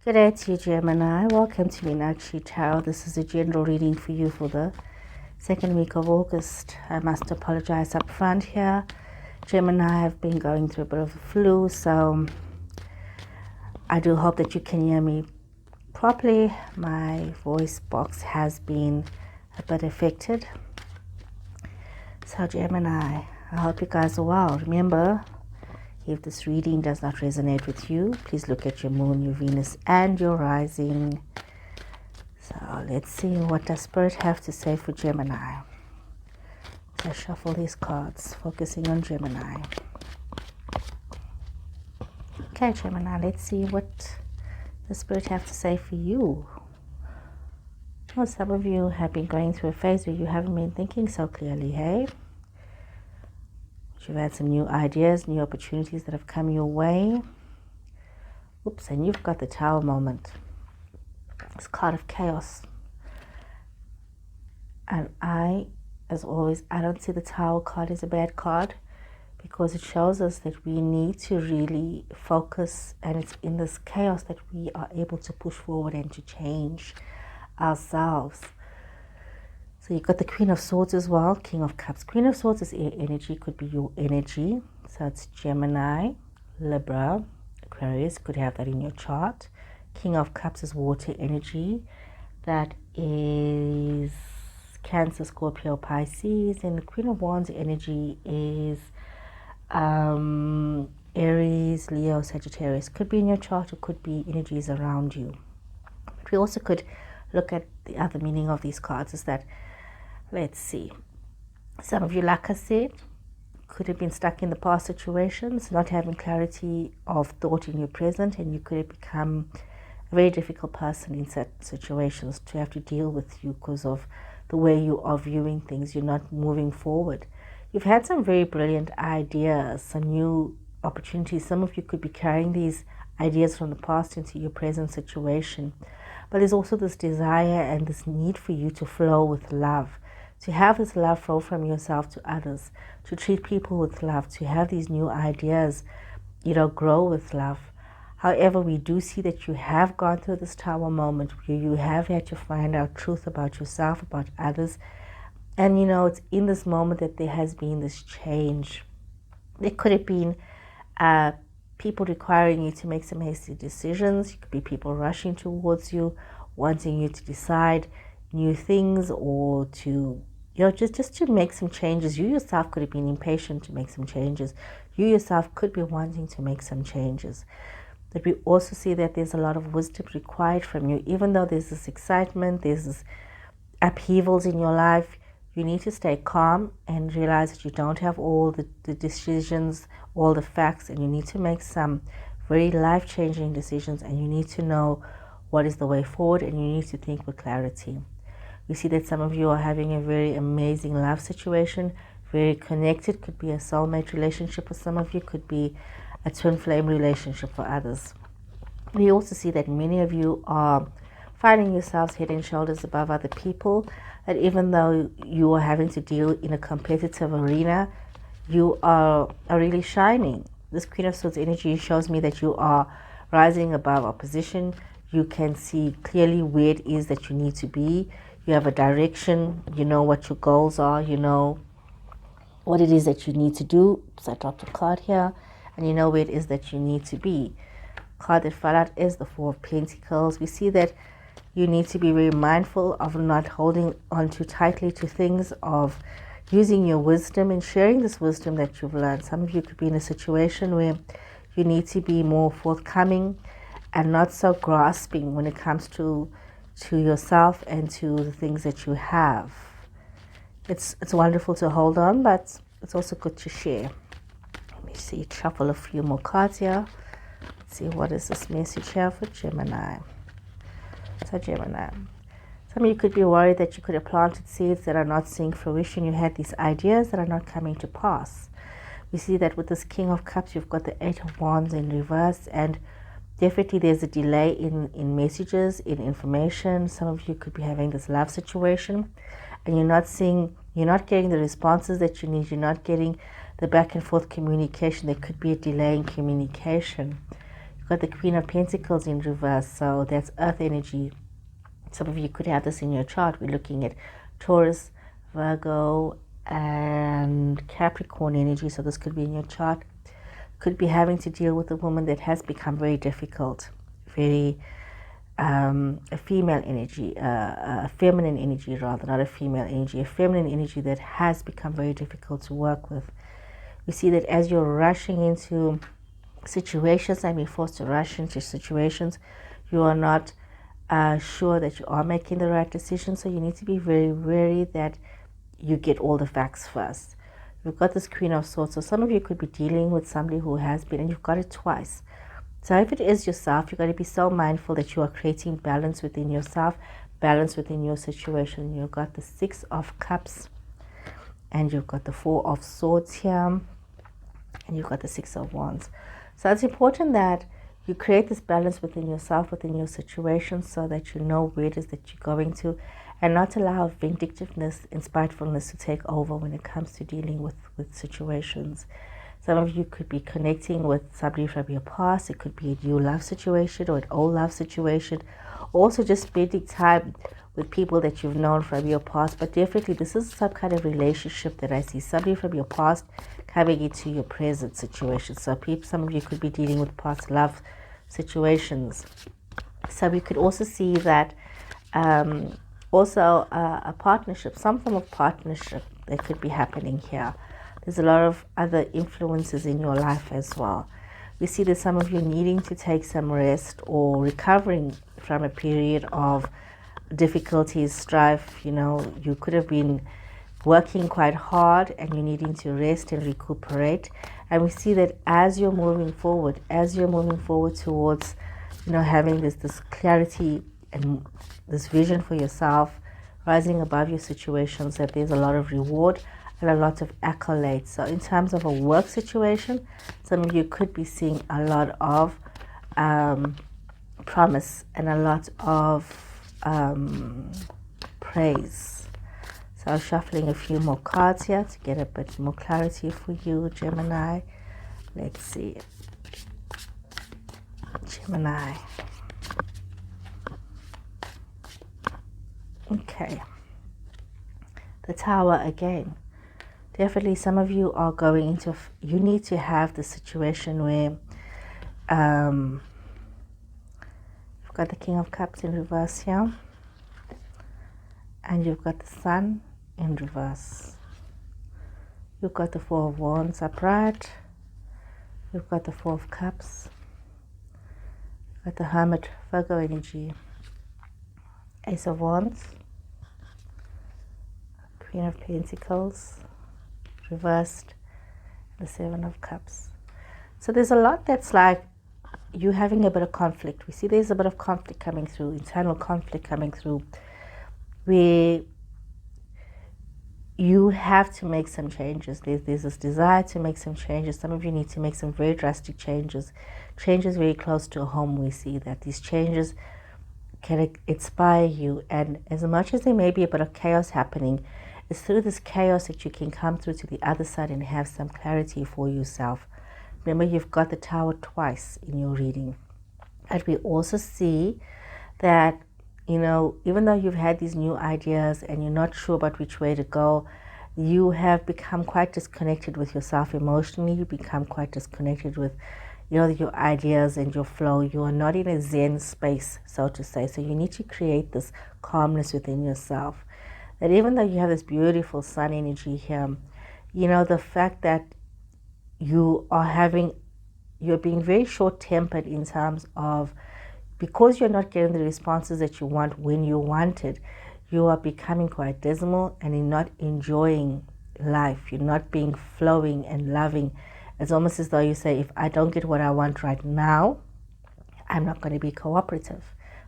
Good day to you, Gemini. Welcome to Meenakshi Tarot. This is a general reading for you for the second week of August. I must apologize up front here. Gemini, I've been going through a bit of a flu, so I do hope that you can hear me properly. My voice box has been a bit affected. So Gemini, I hope you guys are well. Remember, if this reading does not resonate with you, please look at your moon, your Venus, and your rising. So let's see, what does Spirit have to say for Gemini? So I shuffle these cards, focusing on Gemini. Okay, Gemini, let's see what the Spirit have to say for you. Well, some of you have been going through a phase where you haven't been thinking so clearly, hey? You've had some new ideas, new opportunities that have come your way. Oops, and you've got the Tower moment. This card of chaos. And as always, I don't see the Tower card as a bad card, because it shows us that we need to really focus, and it's in this chaos that we are able to push forward and to change ourselves. So you've got the Queen of Swords as well, King of Cups. Queen of Swords is air energy, could be your energy. So it's Gemini, Libra, Aquarius, could have that in your chart. King of Cups is water energy. That is Cancer, Scorpio, Pisces. And the Queen of Wands energy is Aries, Leo, Sagittarius. Could be in your chart or could be energies around you. But we also could look at the other meaning of these cards is that, let's see, some of you, like I said, could have been stuck in the past situations, not having clarity of thought in your present, and you could have become a very difficult person in certain situations to have to deal with you because of the way you are viewing things. You're not moving forward. You've had some very brilliant ideas, some new opportunities. Some of you could be carrying these ideas from the past into your present situation. But there's also this desire and this need for you to flow with love, to have this love flow from yourself to others, to treat people with love, to have these new ideas, grow with love. However, we do see that you have gone through this Tower moment where you have had to find out truth about yourself, about others. And, it's in this moment that there has been this change. There could have been people requiring you to make some hasty decisions. It could be people rushing towards you, wanting you to decide new things, or to, just to make some changes. You yourself could have been impatient to make some changes. You yourself could be wanting to make some changes. But we also see that there's a lot of wisdom required from you. Even though there's this excitement, there's this upheavals in your life, you need to stay calm and realize that you don't have all the decisions, all the facts, and you need to make some very life-changing decisions, and you need to know what is the way forward, and you need to think with clarity. We see that some of you are having a very amazing love situation, very connected, could be a soulmate relationship for some of you, could be a twin flame relationship for others. We also see that many of you are finding yourselves head and shoulders above other people, that even though you are having to deal in a competitive arena, you are really shining. This Queen of Swords energy shows me that you are rising above opposition. You can see clearly where it is that you need to be. You have a direction. You know what your goals are. You know what it is that you need to do. So I dropped a card here, and you know where it is that you need to be. Card that fell out is the Four of Pentacles. We see that you need to be very mindful of not holding on too tightly to things, of using your wisdom and sharing this wisdom that you've learned. Some of you could be in a situation where you need to be more forthcoming and not so grasping when it comes to yourself and to the things that you have. It's wonderful to hold on, but it's also good to share. Let me see, shuffle a few more cards here. Let's see, what is this message here for Gemini? So Gemini, some of you could be worried that you could have planted seeds that are not seeing fruition. You had these ideas that are not coming to pass. We see that with this King of Cups, you've got the Eight of Wands in reverse, and definitely there's a delay in messages, in information. Some of you could be having this love situation, and you're not getting the responses that you need. You're not getting the back and forth communication. There could be a delay in communication. You've got the Queen of Pentacles in reverse, so that's earth energy. Some of you could have this in your chart. We're looking at Taurus, Virgo, and Capricorn energy, so this could be in your chart. Could be having to deal with a woman that has become very difficult, very a female energy, a feminine energy rather, not a female energy, a feminine energy that has become very difficult to work with. We see that as you're rushing into situations, and being forced to rush into situations, you are not sure that you are making the right decision, so you need to be very wary that you get all the facts first. You've got this Queen of Swords, so some of you could be dealing with somebody who has been, and you've got it twice. So if it is yourself, you've got to be so mindful that you are creating balance within yourself, balance within your situation. You've got the Six of Cups, and you've got the Four of Swords here, and you've got the Six of Wands. So it's important that you create this balance within yourself, within your situation, so that you know where it is that you're going to, and not allow vindictiveness and spitefulness to take over when it comes to dealing with situations. Some of you could be connecting with somebody from your past. It could be a new love situation or an old love situation. Also just spending time with people that you've known from your past. But definitely this is some kind of relationship that I see. Somebody from your past coming into your present situation. So some of you could be dealing with past love situations. So we could also see that also a partnership, some form of partnership that could be happening here. There's a lot of other influences in your life as well. We see that some of you needing to take some rest or recovering from a period of difficulties, strife. You know, you could have been working quite hard and you're needing to rest and recuperate. And we see that as you're moving forward towards, you know, having this clarity and this vision for yourself, rising above your situations, that there's a lot of reward and a lot of accolades. So in terms of a work situation, some of you could be seeing a lot of promise and a lot of praise. So I'm shuffling a few more cards here to get a bit more clarity for you, Gemini. Let's see. Gemini. Okay. The Tower again. Definitely some of you are going into, you need to have the situation where you've got the King of Cups in reverse here, and you've got the Sun in reverse. You've got the Four of Wands upright. You've got the Four of Cups. You've got the Hermit, Virgo energy. Ace of Wands. Queen of Pentacles reversed, the Seven of Cups. So there's a lot that's like you having a bit of conflict. We see there's a bit of conflict coming through, internal conflict coming through, where you have to make some changes. There's this desire to make some changes. Some of you need to make some very drastic changes very close to home. We see that these changes can inspire you, and as much as there may be a bit of chaos happening, it's through this chaos that you can come through to the other side and have some clarity for yourself. Remember, you've got the Tower twice in your reading. And we also see that, you know, even though you've had these new ideas and you're not sure about which way to go, you have become quite disconnected with yourself emotionally. You become quite disconnected with, you know, your ideas and your flow. You are not in a Zen space, so to say. So you need to create this calmness within yourself. That even though you have this beautiful Sun energy here, you know, the fact that you're being very short-tempered in terms of, because you're not getting the responses that you want when you want it, you are becoming quite dismal and you're not enjoying life. You're not being flowing and loving. It's almost as though you say, if I don't get what I want right now, I'm not going to be cooperative.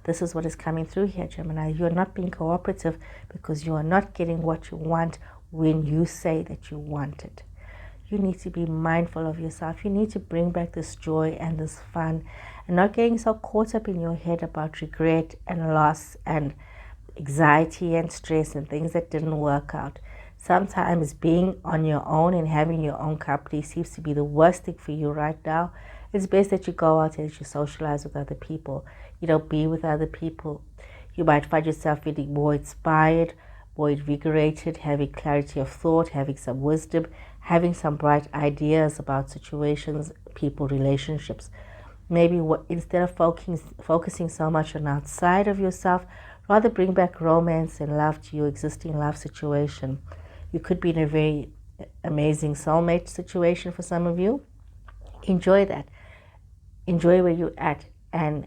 This is what is coming through here, Gemini. You're not being cooperative because you are not getting what you want when you say that you want it. You need to be mindful of yourself. You need to bring back this joy and this fun, and not getting so caught up in your head about regret and loss and anxiety and stress and things that didn't work out. Sometimes being on your own and having your own company seems to be the worst thing for you right now. It's best that you go out and you socialize with other people. Be with other people. You might find yourself feeling more inspired, more invigorated, having clarity of thought, having some wisdom, having some bright ideas about situations, people, relationships. Maybe instead of focusing so much on outside of yourself, rather bring back romance and love to your existing love situation. You could be in a very amazing soulmate situation for some of you. Enjoy that. Enjoy where you're at and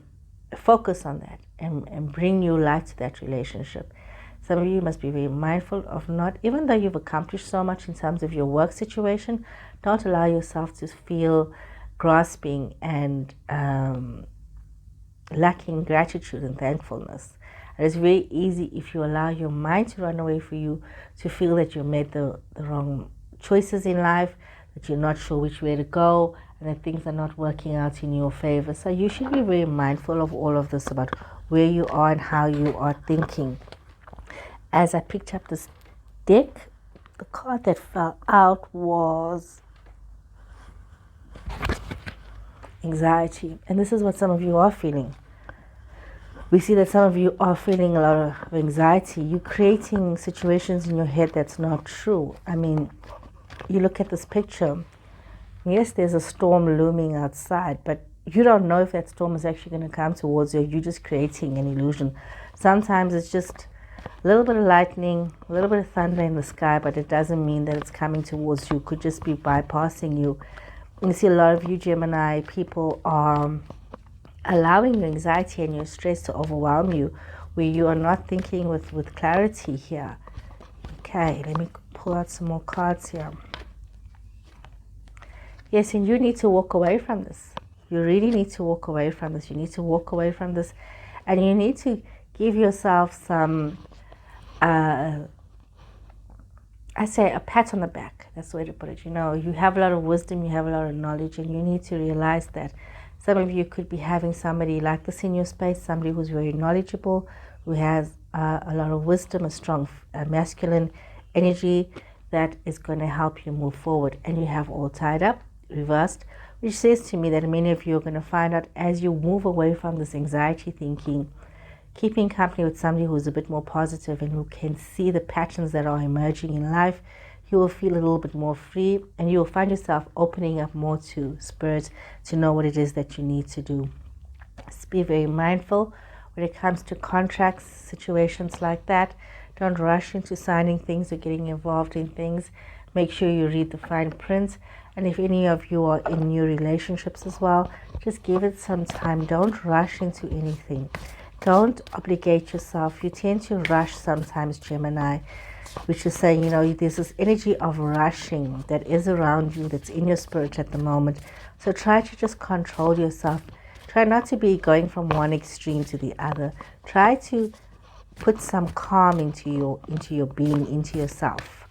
focus on that and bring new life to that relationship. Some of you must be very mindful of not, even though you've accomplished so much in terms of your work situation, don't allow yourself to feel grasping and lacking gratitude and thankfulness. And it's very easy if you allow your mind to run away for you to feel that you made the wrong choices in life, that you're not sure which way to go, and that things are not working out in your favor. So you should be very mindful of all of this, about where you are and how you are thinking. As I picked up this deck, the card that fell out was anxiety. And this is what some of you are feeling. We see that some of you are feeling a lot of anxiety. You're creating situations in your head that's not true. I mean, you look at this picture. Yes, there's a storm looming outside, but you don't know if that storm is actually going to come towards you. You're just creating an illusion. Sometimes it's just a little bit of lightning, a little bit of thunder in the sky, but it doesn't mean that it's coming towards you. It could just be bypassing you. You see a lot of you Gemini people are allowing your anxiety and your stress to overwhelm you, where you are not thinking with clarity here. Okay, let me pull out some more cards here. Yes, and you need to walk away from this. You really need to walk away from this. You need to walk away from this, and you need to give yourself some, I say, a pat on the back. That's the way to put it. You have a lot of wisdom, you have a lot of knowledge, and you need to realize that some of you could be having somebody like this in your space, somebody who's very knowledgeable, who has a lot of wisdom, a strong masculine energy that is going to help you move forward. And you have all tied up, reversed, which says to me that many of you are going to find out as you move away from this anxiety thinking, keeping company with somebody who's a bit more positive and who can see the patterns that are emerging in life, you will feel a little bit more free, and you will find yourself opening up more to spirit to know what it is that you need to do. Just be very mindful when it comes to contracts, situations like that. Don't rush into signing things or getting involved in things. Make sure you read the fine print. And if any of you are in new relationships as well, just give it some time. Don't rush into anything. Don't obligate yourself. You tend to rush sometimes, Gemini, which is saying, there's this energy of rushing that is around you, that's in your spirit at the moment. So try to just control yourself. Try not to be going from one extreme to the other. Try to put some calm into your being, into yourself.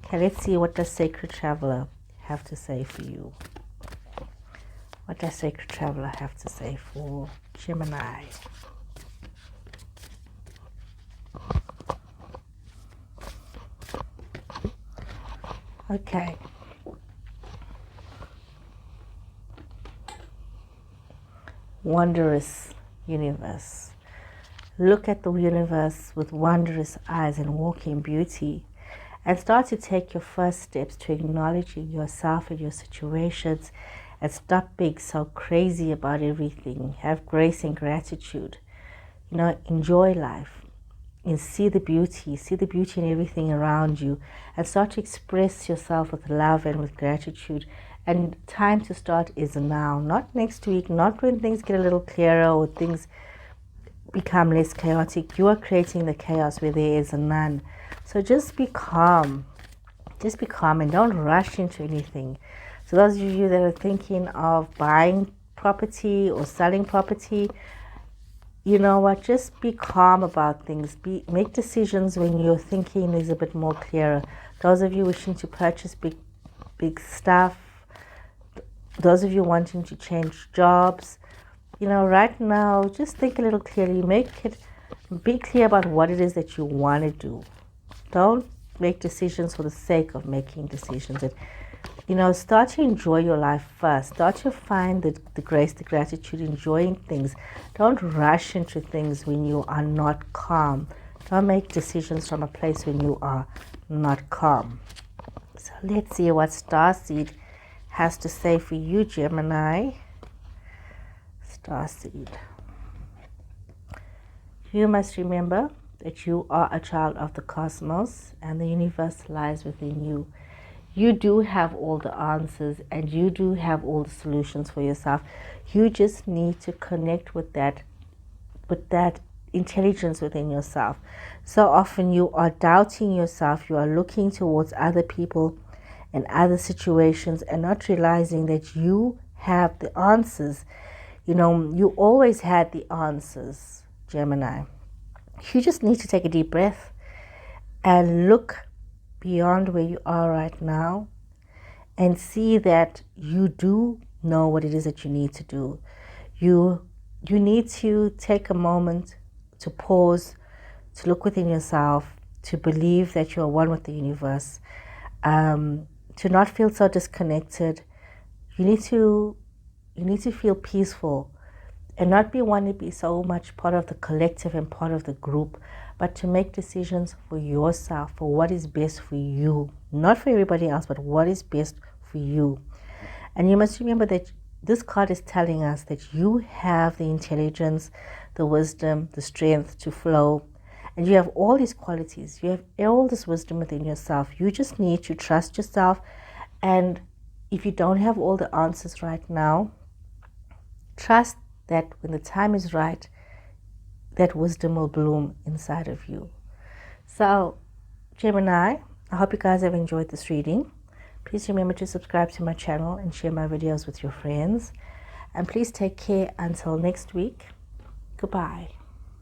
Okay, let's see, what does Sacred Traveler have to say for you? What does Sacred Traveler have to say for Gemini? Okay. Wondrous universe. Look at the universe with wondrous eyes and walk in beauty, and start to take your first steps to acknowledging yourself and your situations, and stop being so crazy about everything. Have grace and gratitude. Enjoy life. And see the beauty in everything around you, and start to express yourself with love and with gratitude. And time to start is now, not next week, not when things get a little clearer or things become less chaotic. You are creating the chaos where there is none. So just be calm. Just be calm and don't rush into anything. So those of you that are thinking of buying property or selling property, you know what, just be calm about things. Make decisions when your thinking is a bit more clearer. Those of you wishing to purchase big stuff, those of you wanting to change jobs, right now, just think a little clearly. Be clear about what it is that you want to do. Don't make decisions for the sake of making decisions. And, you know, start to enjoy your life first. Start to find the grace, the gratitude, enjoying things. Don't rush into things when you are not calm. Don't make decisions from a place when you are not calm. So let's see what Starseed has to say for you, Gemini. Starseed. You must remember that you are a child of the cosmos and the universe lies within you. You do have all the answers and you do have all the solutions for yourself. You just need to connect with that intelligence within yourself. So often you are doubting yourself, you are looking towards other people and other situations and not realizing that you have the answers. You know, you always had the answers, Gemini. You just need to take a deep breath and look beyond where you are right now and see that you do know what it is that you need to do. You need to take a moment to pause, to look within yourself, to believe that you are one with the universe, to not feel so disconnected. You need to feel peaceful and not want to be so much part of the collective and part of the group, but to make decisions for yourself, for what is best for you, not for everybody else, but what is best for you. And you must remember that this card is telling us that you have the intelligence, the wisdom, the strength to flow, and you have all these qualities. You have all this wisdom within yourself. You just need to trust yourself. And if you don't have all the answers right now, trust that when the time is right, that wisdom will bloom inside of you. So, Gemini, I hope you guys have enjoyed this reading. Please remember to subscribe to my channel and share my videos with your friends. And please take care until next week. Goodbye.